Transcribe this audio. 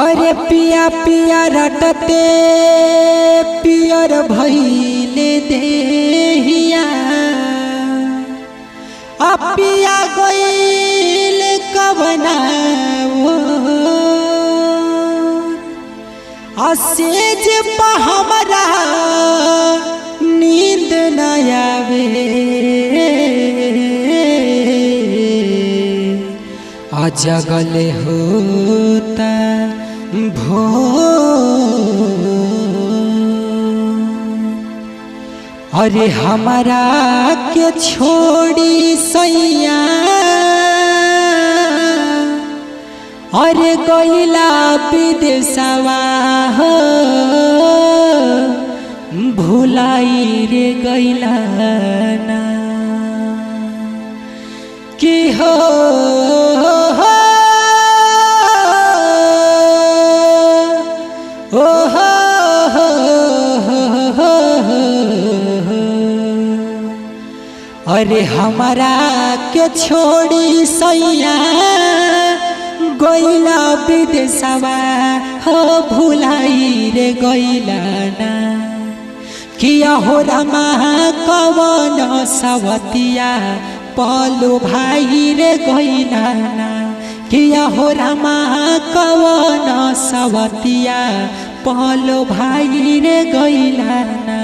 अरे पिया पिया रटते पियर भइले देहिया पिया गइल कवना असेज हमरा नींद न आवे अजगले होता भो अरे हमारा के छोड़ी सैया अरे गइला विदेशवा हो भुलाई रे गइला ना कि हो अरे हमारा के छोड़ी सैया गइला विदेशवा हो भुलाई रे गइला ना किया हो रमा कवन सवतिया पलो भाई रे गइला ना किया हो रमा कवन सवतिया पलो भाई रे गइला ना।